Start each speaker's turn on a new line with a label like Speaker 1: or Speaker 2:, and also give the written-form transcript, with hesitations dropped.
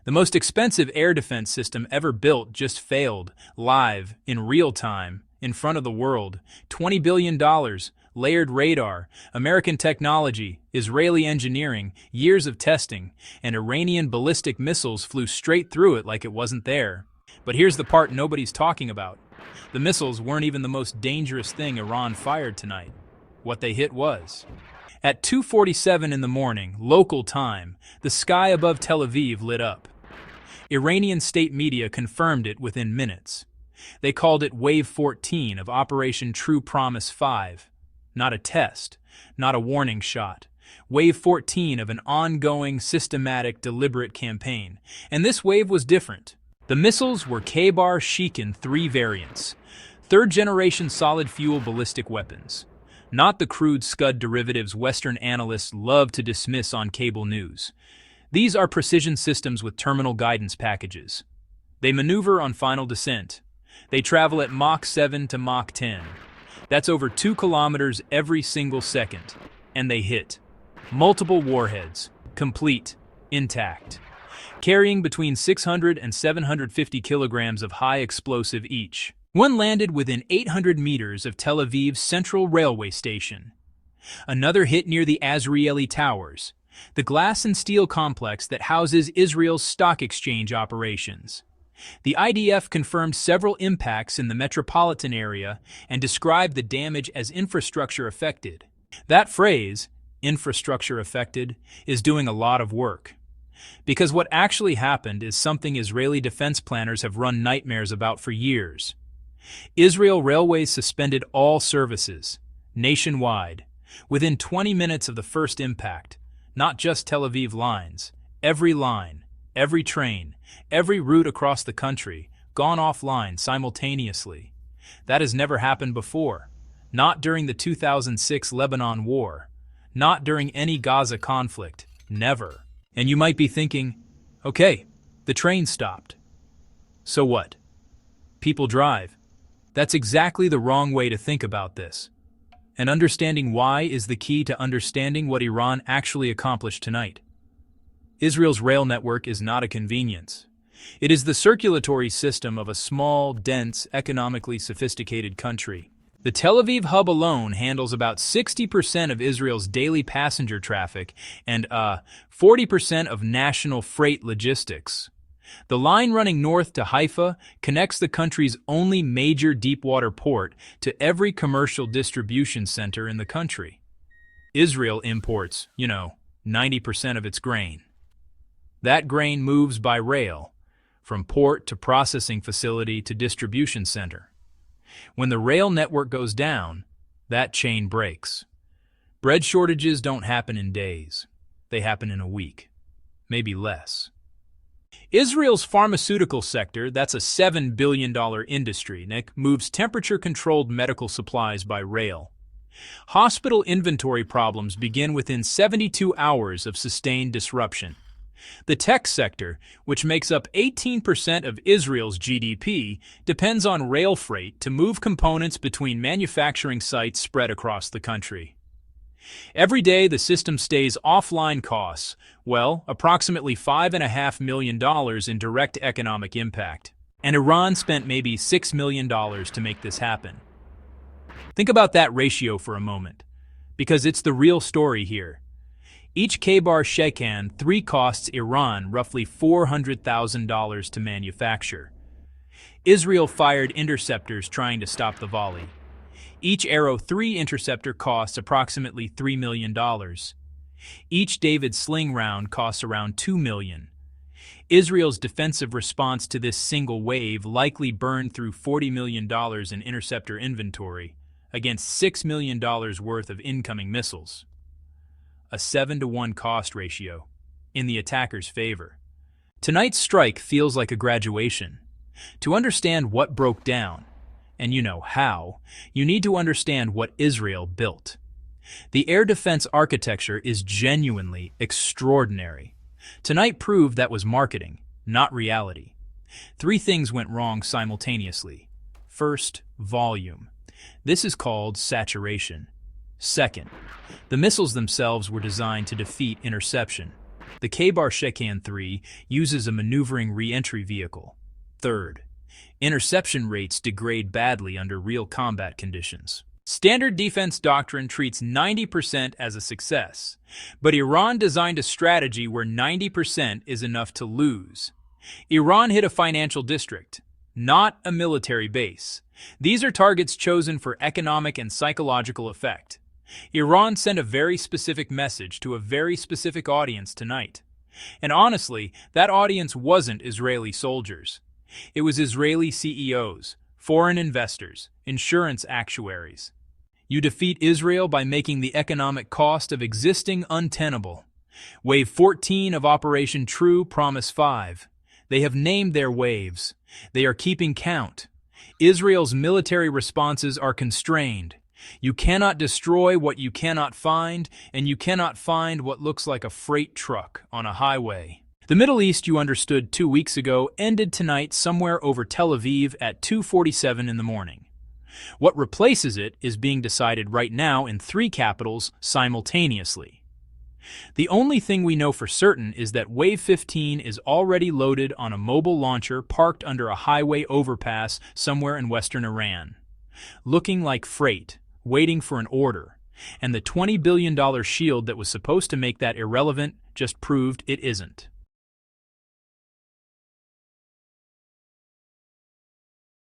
Speaker 1: The most expensive air defense system ever built just failed, live, in real time, in front of the world. $20 billion, layered radar, American technology, Israeli engineering, years of testing, and Iranian ballistic missiles flew straight through it like it wasn't there. But here's the part nobody's talking about. The missiles weren't even the most dangerous thing Iran fired tonight. What they hit was. At 2:47 in the morning, local time, the sky above Tel Aviv lit up. Iranian state media confirmed it within minutes. They called it Wave 14 of Operation True Promise 5. Not a test, not a warning shot. Wave 14 of an ongoing, systematic, deliberate campaign. And this wave was different. The missiles were K-Bar Shikan 3 variants, third-generation solid-fuel ballistic weapons. Not the crude Scud derivatives Western analysts love to dismiss on cable news. These are precision systems with terminal guidance packages. They maneuver on final descent. They travel at Mach 7 to Mach 10. That's over 2 kilometers every single second. And they hit. Multiple warheads, complete, intact, carrying between 600 and 750 kilograms of high explosive each. One landed within 800 meters of Tel Aviv's central railway station. Another hit near the Azrieli Towers, the glass and steel complex that houses Israel's stock exchange operations. The IDF confirmed several impacts in the metropolitan area and described the damage as infrastructure affected. That phrase, infrastructure affected, is doing a lot of work. Because what actually happened is something Israeli defense planners have run nightmares about for years. Israel Railways suspended all services, nationwide, within 20 minutes of the first impact. Not just Tel Aviv lines, every line, every train, every route across the country, gone offline simultaneously. That has never happened before. Not during the 2006 Lebanon War. Not during any Gaza conflict. Never. And you might be thinking, okay, the train stopped. So what? People drive. That's exactly the wrong way to think about this. And understanding why is the key to understanding what Iran actually accomplished tonight. Israel's rail network is not a convenience. It is the circulatory system of a small, dense, economically sophisticated country. The Tel Aviv hub alone handles about 60% of Israel's daily passenger traffic and 40% of national freight logistics. The line running north to Haifa connects the country's only major deepwater port to every commercial distribution center in the country. Israel imports, 90% of its grain. That grain moves by rail, from port to processing facility to distribution center. When the rail network goes down, that chain breaks. Bread shortages don't happen in days. They happen in a week, maybe less. Israel's pharmaceutical sector, that's a $7 billion industry, Nick, moves temperature-controlled medical supplies by rail. Hospital inventory problems begin within 72 hours of sustained disruption. The tech sector, which makes up 18% of Israel's GDP, depends on rail freight to move components between manufacturing sites spread across the country. Every day the system stays offline costs, approximately $5.5 million in direct economic impact. And Iran spent maybe $6 million to make this happen. Think about that ratio for a moment, because it's the real story here. Each K-Bar Shikan 3 costs Iran roughly $400,000 to manufacture. Israel fired interceptors trying to stop the volley. Each Arrow 3 interceptor costs approximately $3 million. Each David sling round costs around $2 million. Israel's defensive response to this single wave likely burned through $40 million in interceptor inventory against $6 million worth of incoming missiles. A 7-to-1 cost ratio, in the attacker's favor. Tonight's strike feels like a graduation. To understand what broke down, and how, you need to understand what Israel built. The air defense architecture is genuinely extraordinary. Tonight proved that was marketing, not reality. 3 things went wrong simultaneously. First, volume. This is called saturation. Second, the missiles themselves were designed to defeat interception. The K-3 uses a maneuvering re-entry vehicle. Third, interception rates degrade badly under real combat conditions. Standard defense doctrine treats 90% as a success, but Iran designed a strategy where 90% is enough to lose. Iran hit a financial district, not a military base. These are targets chosen for economic and psychological effect. Iran sent a very specific message to a very specific audience tonight. And honestly, that audience wasn't Israeli soldiers. It was Israeli CEOs, foreign investors, insurance actuaries. You defeat Israel by making the economic cost of existing untenable. Wave 14 of Operation True Promise 5. They have named their waves. They are keeping count. Israel's military responses are constrained. You cannot destroy what you cannot find, and you cannot find what looks like a freight truck on a highway. The Middle East, you understood 2 weeks ago, ended tonight somewhere over Tel Aviv at 2:47 in the morning. What replaces it is being decided right now in 3 capitals simultaneously. The only thing we know for certain is that Wave 15 is already loaded on a mobile launcher parked under a highway overpass somewhere in western Iran, looking like freight, waiting for an order, and the $20 billion shield that was supposed to make that irrelevant just proved it isn't.